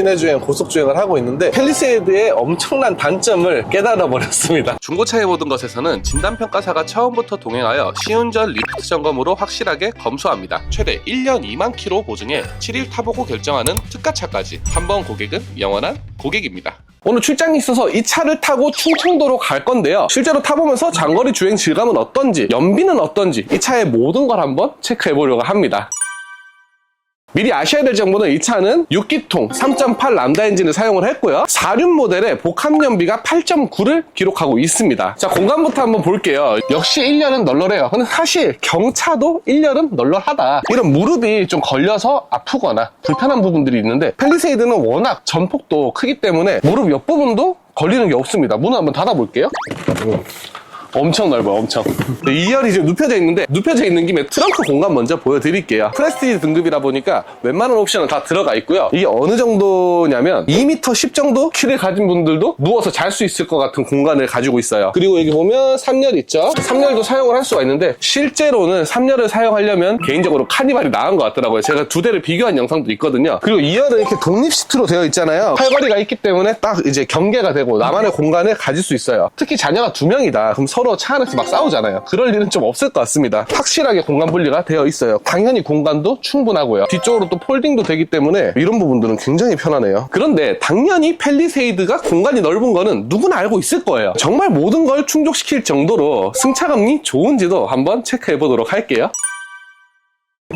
시내주행, 고속주행을 하고 있는데 팰리세이드의 엄청난 단점을 깨달아 버렸습니다. 중고차의 모든 것에서는 진단평가사가 처음부터 동행하여 시운전 리프트 점검으로 확실하게 검수합니다. 최대 1년 2만 킬로 보증에 7일 타보고 결정하는 특가차까지. 한 번 고객은 영원한 고객입니다. 오늘 출장이 있어서 이 차를 타고 충청도로 갈 건데요. 실제로 타보면서 장거리 주행 질감은 어떤지, 연비는 어떤지 이 차의 모든 걸 한번 체크해 보려고 합니다. 미리 아셔야 될 정보는 이 차는 6기통 3.8 람다 엔진을 사용을 했고요. 4륜 모델의 복합연비가 8.9를 기록하고 있습니다. 자, 공간부터 한번 볼게요. 역시 1열은 널널해요. 근데 사실 경차도 1열은 널널하다. 이런 무릎이 좀 걸려서 아프거나 불편한 부분들이 있는데 팰리세이드는 워낙 전폭도 크기 때문에 무릎 옆부분도 걸리는 게 없습니다. 문을 한번 닫아볼게요. 엄청 넓어요, 엄청. 2열이 지금 눕혀져 있는데, 눕혀져 있는 김에 트렁크 공간 먼저 보여드릴게요. 프레스티지 등급이라 보니까 웬만한 옵션은 다 들어가 있고요. 이게 어느 정도냐면 2m 10 정도 키를 가진 분들도 누워서 잘 수 있을 것 같은 공간을 가지고 있어요. 그리고 여기 보면 3열 있죠? 3열도 사용을 할 수가 있는데 실제로는 3열을 사용하려면 개인적으로 카니발이 나은 것 같더라고요. 제가 두 대를 비교한 영상도 있거든요. 그리고 2열은 이렇게 독립 시트로 되어 있잖아요. 팔걸이가 있기 때문에 딱 이제 경계가 되고 나만의 공간을 가질 수 있어요. 특히 자녀가 2명이다. 그럼 서로 차 안에서 막 싸우잖아요. 그럴 일은 좀 없을 것 같습니다. 확실하게 공간 분리가 되어 있어요. 당연히 공간도 충분하고요. 뒤쪽으로 또 폴딩도 되기 때문에 이런 부분들은 굉장히 편하네요. 그런데 당연히 팰리세이드가 공간이 넓은 거는 누구나 알고 있을 거예요. 정말 모든 걸 충족시킬 정도로 승차감이 좋은지도 한번 체크해 보도록 할게요.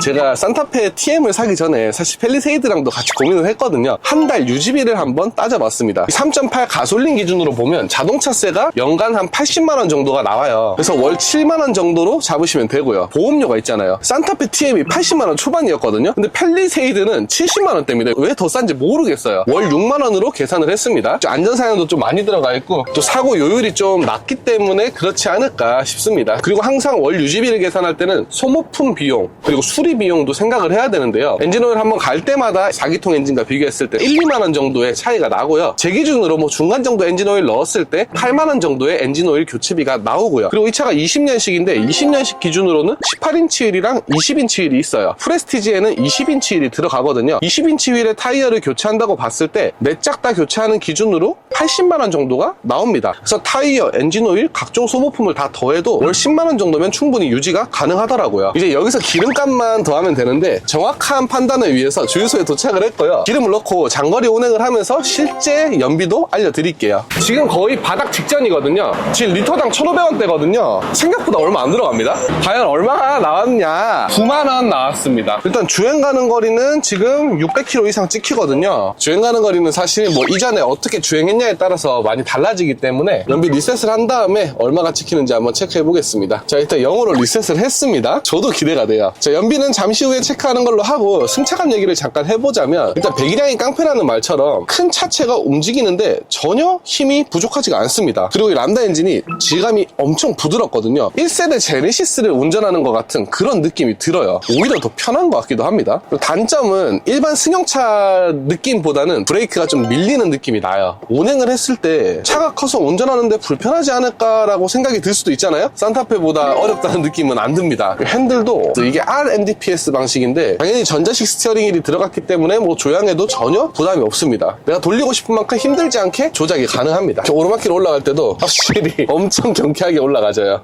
제가 산타페 TM을 사기 전에 사실 팰리세이드랑도 같이 고민을 했거든요. 한 달 유지비를 한번 따져봤습니다. 3.8 가솔린 기준으로 보면 자동차세가 연간 한 80만원 정도가 나와요. 그래서 월 7만원 정도로 잡으시면 되고요. 보험료가 있잖아요. 산타페 TM이 80만원 초반이었거든요. 근데 팰리세이드는 70만원대입니다. 왜 더 싼지 모르겠어요. 월 6만원으로 계산을 했습니다. 안전사양도 좀 많이 들어가 있고 또 사고 요율이 좀 낮기 때문에 그렇지 않을까 싶습니다. 그리고 항상 월 유지비를 계산할 때는 소모품 비용 그리고 수리 비용도 생각을 해야 되는데요. 엔진오일 한번 갈 때마다 4기통 엔진과 비교했을 때 1, 2만원 정도의 차이가 나고요. 제 기준으로 뭐 중간 정도 엔진오일 넣었을 때 8만원 정도의 엔진오일 교체비가 나오고요. 그리고 이 차가 20년식인데 20년식 기준으로는 18인치 휠이랑 20인치 휠이 있어요. 프레스티지에는 20인치 휠이 들어가거든요. 20인치 휠의 타이어를 교체한다고 봤을 때 4짝 다 교체하는 기준으로 80만원 정도가 나옵니다. 그래서 타이어, 엔진오일, 각종 소모품을 다 더해도 월 10만원 정도면 충분히 유지가 가능하더라고요. 이제 여기서 기름값만 더하면 되는데 정확한 판단을 위해서 주유소에 도착을 했고요. 기름을 넣고 장거리 운행을 하면서 실제 연비도 알려드릴게요. 지금 거의 바닥 직전이거든요. 지금 리터당 1,500원대거든요. 생각보다 얼마 안 들어갑니다. 과연 얼마나 나왔냐? 9만원 나왔습니다. 일단 주행 가는 거리는 지금 600km 이상 찍히거든요. 주행 가는 거리는 사실 뭐 이전에 어떻게 주행했냐에 따라서 많이 달라지기 때문에 연비 리셋을 한 다음에 얼마가 찍히는지 한번 체크해 보겠습니다. 자, 일단 0으로 리셋을 했습니다. 저도 기대가 돼요. 자, 연비는 잠시 후에 체크하는 걸로 하고 승차감 얘기를 잠깐 해보자면 일단 배기량이 깡패라는 말처럼 큰 차체가 움직이는데 전혀 힘이 부족하지가 않습니다. 그리고 이 람다 엔진이 질감이 엄청 부드럽거든요. 1세대 제네시스를 운전하는 것 같은 그런 느낌이 들어요. 오히려 더 편한 것 같기도 합니다. 단점은 일반 승용차 느낌보다는 브레이크가 좀 밀리는 느낌이 나요. 운행을 했을 때 차가 커서 운전하는데 불편하지 않을까라고 생각이 들 수도 있잖아요. 산타페보다 어렵다는 느낌은 안 듭니다. 핸들도 이게 RNDPS 방식인데 당연히 전자식 스티어링 휠이 들어갔기 때문에 뭐 조향에도 전혀 부담이 없습니다. 내가 돌리고 싶은 만큼 힘들지 않게 조작이 가능합니다. 오르막길 올라갈 때도 확실히 엄청 경쾌하게 올라가져요.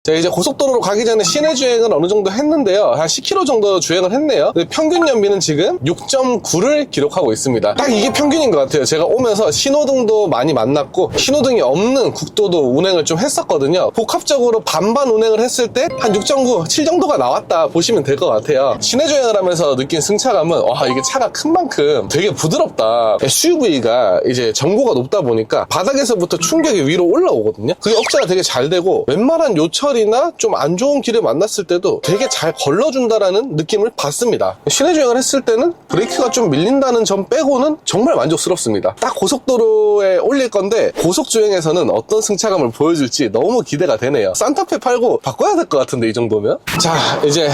자, 이제 고속도로로 가기 전에 시내 주행은 어느 정도 했는데요. 한 10km 정도 주행을 했네요. 근데 평균 연비는 지금 6.9를 기록하고 있습니다. 딱 이게 평균인 것 같아요. 제가 오면서 신호등도 많이 만났고 신호등이 없는 국도도 운행을 좀 했었거든요. 복합적으로 반반 운행을 했을 때 한 6.9, 7 정도가 나왔다 보시면 될 것 같아요. 시내 주행을 하면서 느낀 승차감은 와, 이게 차가 큰 만큼 되게 부드럽다. SUV가 이제 전고가 높다 보니까 바닥에서부터 충격이 위로 올라오거든요. 그게 억제가 되게 잘 되고 웬만한 요철 이나 좀 안 좋은 길을 만났을 때도 되게 잘 걸러준다라는 느낌을 받습니다. 시내 주행을 했을 때는 브레이크가 좀 밀린다는 점 빼고는 정말 만족스럽습니다. 딱 고속도로에 올릴 건데 고속 주행에서는 어떤 승차감을 보여줄지 너무 기대가 되네요. 산타페 팔고 바꿔야 될 것 같은데 이 정도면. 자, 이제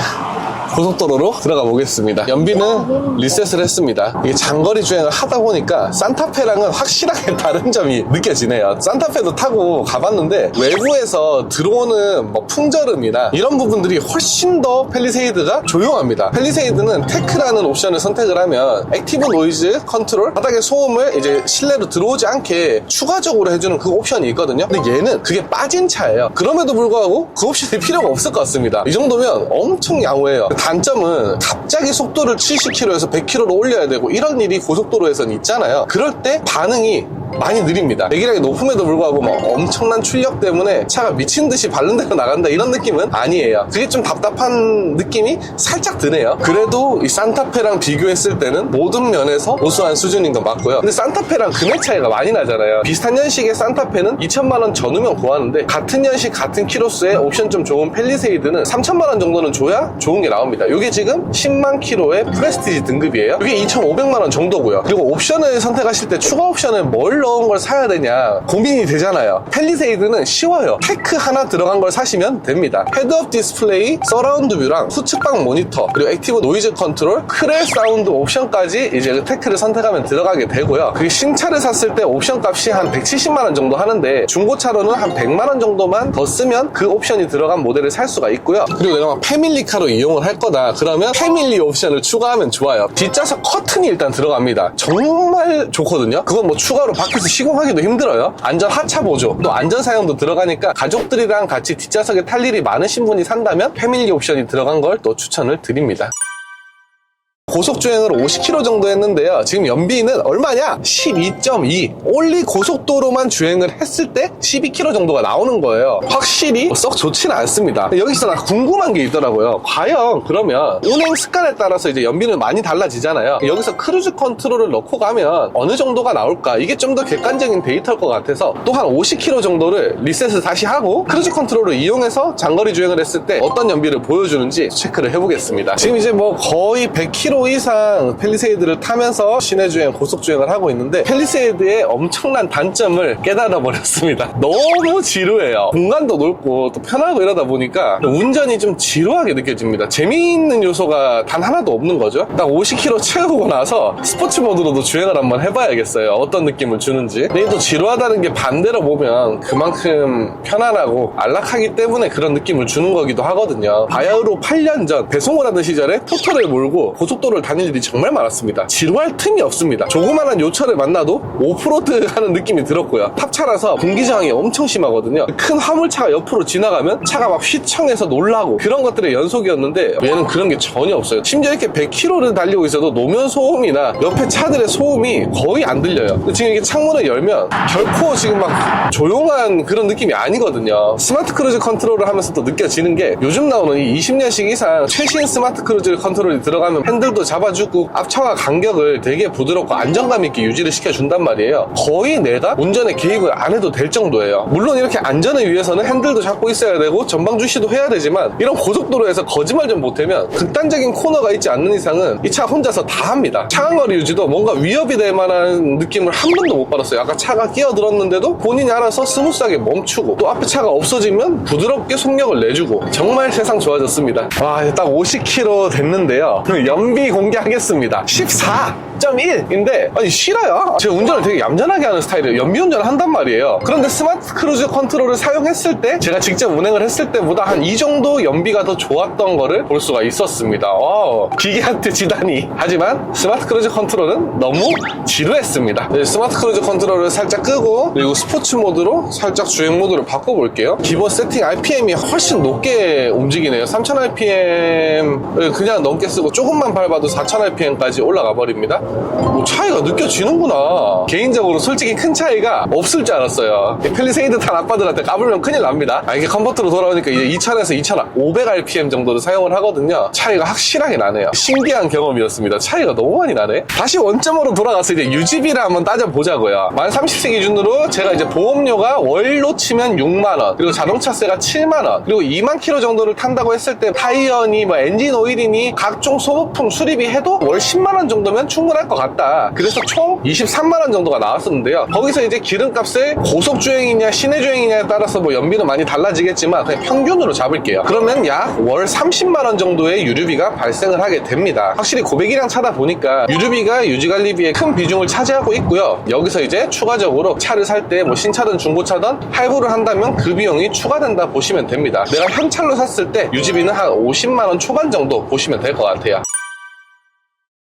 고속도로로 들어가 보겠습니다. 연비는 리셋을 했습니다. 이게 장거리 주행을 하다 보니까 산타페랑은 확실하게 다른 점이 느껴지네요. 산타페도 타고 가봤는데 외부에서 들어오는 뭐 풍절음이나 이런 부분들이 훨씬 더 팰리세이드가 조용합니다. 팰리세이드는 테크라는 옵션을 선택을 하면 액티브 노이즈 컨트롤, 바닥의 소음을 이제 실내로 들어오지 않게 추가적으로 해주는 그 옵션이 있거든요. 근데 얘는 그게 빠진 차예요. 그럼에도 불구하고 그 옵션이 필요가 없을 것 같습니다. 이 정도면 엄청 양호해요. 단점은 갑자기 속도를 70km에서 100km로 올려야 되고 이런 일이 고속도로에서는 있잖아요. 그럴 때 반응이 많이 느립니다. 배기량이 높음에도 불구하고 막 엄청난 출력 때문에 차가 미친 듯이 바른 대로 나간다 이런 느낌은 아니에요. 그게 좀 답답한 느낌이 살짝 드네요. 그래도 이 산타페랑 비교했을 때는 모든 면에서 우수한 수준인 건 맞고요. 근데 산타페랑 금액 차이가 많이 나잖아요. 비슷한 연식의 산타페는 2천만원 전후면 구하는데 같은 연식 같은 키로수에 옵션 좀 좋은 팰리세이드는 3천만원 정도는 줘야 좋은 게 나옵니다. 이게 지금 10만 킬로의 프레스티지 등급이에요. 이게 2,500만원 정도고요. 그리고 옵션을 선택하실 때 추가 옵션을 뭘 넣은 걸 사야 되냐 고민이 되잖아요. 팰리세이드는 쉬워요. 테크 하나 들어간 걸 사시면 됩니다. 헤드업 디스플레이, 서라운드 뷰랑 후측방 모니터, 그리고 액티브 노이즈 컨트롤, 크레 사운드 옵션까지 이제 그 테크를 선택하면 들어가게 되고요. 그게 신차를 샀을 때 옵션 값이 한 170만원 정도 하는데 중고차로는 한 100만원 정도만 더 쓰면 그 옵션이 들어간 모델을 살 수가 있고요. 그리고 내가 막 패밀리카로 이용을 할 거다 그러면 패밀리 옵션을 추가하면 좋아요. 뒷좌석 커튼이 일단 들어갑니다. 정말 좋거든요. 그건 뭐 추가로 밖에서 시공하기도 힘들어요. 안전 하차 보조, 또 안전 사용도 들어가니까 가족들이랑 같이 뒷좌석에 탈 일이 많으신 분이 산다면 패밀리 옵션이 들어간 걸 또 추천을 드립니다. 고속주행을 50km 정도 했는데요. 지금 연비는 얼마냐? 12.2. 올리 고속도로만 주행을 했을 때 12km 정도가 나오는 거예요. 확실히 썩 좋지는 않습니다. 여기서 나 궁금한 게 있더라고요. 과연 그러면 운행 습관에 따라서 이제 연비는 많이 달라지잖아요. 여기서 크루즈 컨트롤을 넣고 가면 어느 정도가 나올까? 이게 좀 더 객관적인 데이터일 것 같아서 또 한 50km 정도를 리셋을 다시 하고 크루즈 컨트롤을 이용해서 장거리 주행을 했을 때 어떤 연비를 보여주는지 체크를 해보겠습니다. 지금 이제 뭐 거의 100km 이상 팰리세이드를 타면서 시내주행, 고속주행을 하고 있는데 팰리세이드의 엄청난 단점을 깨달아 버렸습니다. 너무 지루해요. 공간도 넓고 또 편하고 이러다 보니까 운전이 좀 지루하게 느껴집니다. 재미있는 요소가 단 하나도 없는 거죠. 딱 50km 채우고 나서 스포츠 모드로도 주행을 한번 해봐야겠어요. 어떤 느낌을 주는지. 근데 또 지루하다는 게 반대로 보면 그만큼 편안하고 안락하기 때문에 그런 느낌을 주는 거기도 하거든요. 바야흐로 8년 전 배송을 하던 시절에 포터를 몰고 고속도로를 다닐 일이 정말 많았습니다. 지루할 틈이 없습니다. 조그만한 요철을 만나도 오프로드 하는 느낌이 들었고요. 탑차라서 공기저항이 엄청 심하거든요. 큰 화물차가 옆으로 지나가면 차가 막 휘청해서 놀라고 그런 것들의 연속이었는데 얘는 그런 게 전혀 없어요. 심지어 이렇게 100km를 달리고 있어도 노면 소음이나 옆에 차들의 소음이 거의 안 들려요. 지금 이렇게 창문을 열면 결코 지금 막 조용한 그런 느낌이 아니거든요. 스마트 크루즈 컨트롤을 하면서 또 느껴지는 게 요즘 나오는 이 20년씩 이상 최신 스마트 크루즈 컨트롤이 들어가면 핸들도 잡아주고 앞차와 간격을 되게 부드럽고 안정감 있게 유지를 시켜준단 말이에요. 거의 내가 운전에 개입을 안 해도 될 정도예요. 물론 이렇게 안전을 위해서는 핸들도 잡고 있어야 되고 전방 주시도 해야 되지만 이런 고속도로에서 거짓말 좀 못하면 극단적인 코너가 있지 않는 이상은 이 차 혼자서 다 합니다. 차간거리 유지도 뭔가 위협이 될 만한 느낌을 한 번도 못 받았어요. 아까 차가 끼어들었는데도 본인이 알아서 스무스하게 멈추고 또 앞에 차가 없어지면 부드럽게 속력을 내주고 정말 세상 좋아졌습니다. 와, 딱 50km 됐는데요. 연비 공개하겠습니다. 14.1인데 아니 싫어요. 제가 운전을 되게 얌전하게 하는 스타일이에요. 연비 운전을 한단 말이에요. 그런데 스마트 크루즈 컨트롤을 사용했을 때 제가 직접 운행을 했을 때보다 한 이 정도 연비가 더 좋았던 거를 볼 수가 있었습니다. 기계한테 지다니. 하지만 스마트 크루즈 컨트롤은 너무 지루했습니다. 스마트 크루즈 컨트롤을 살짝 끄고 그리고 스포츠 모드로 살짝 주행 모드를 바꿔볼게요. 기본 세팅 RPM이 훨씬 높게 움직이네요. 3000rpm을 그냥 넘게 쓰고 조금만 밟아도 4000rpm까지 올라가 버립니다. 뭐 차이가 느껴지는구나. 개인적으로 솔직히 큰 차이가 없을 줄 알았어요. 팰리세이드 탄 아빠들한테 까불면 큰일 납니다. 이게 컨버터로 돌아오니까 이제 2000에서 2500rpm 정도를 사용을 하거든요. 차이가 확실하게 나네요. 신기한 경험이었습니다. 차이가 너무 많이 나네. 다시 원점으로 돌아가서 이제 유지비를 한번 따져보자고요. 만 30세 기준으로 제가 이제 보험료가 월로 치면 6만원, 그리고 자동차세가 7만원, 그리고 2만 킬로 정도를 탄다고 했을 때 타이어니 뭐 엔진 오일이니 각종 소모품 수리비 해도 월 10만원 원 정도면 충분할 것 같다. 그래서 총 23만 원 정도가 나왔었는데요. 거기서 이제 기름값을 고속주행이냐 시내주행이냐에 따라서 뭐 연비는 많이 달라지겠지만 그냥 평균으로 잡을게요. 그러면 약 월 30만 원 정도의 유류비가 발생을 하게 됩니다. 확실히 고배기량 차다 보니까 유류비가 유지관리비에 큰 비중을 차지하고 있고요. 여기서 이제 추가적으로 차를 살 때 뭐 신차든 중고차든 할부를 한다면 그 비용이 추가된다 보시면 됩니다. 내가 현찰로 샀을 때 유지비는 한 50만 원 초반 정도 보시면 될 것 같아요.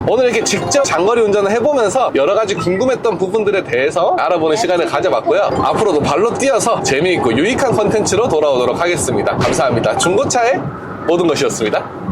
오늘 이렇게 직접 장거리 운전을 해보면서 여러 가지 궁금했던 부분들에 대해서 알아보는 시간을 가져봤고요. 앞으로도 발로 뛰어서 재미있고 유익한 컨텐츠로 돌아오도록 하겠습니다. 감사합니다. 중고차의 모든 것이었습니다.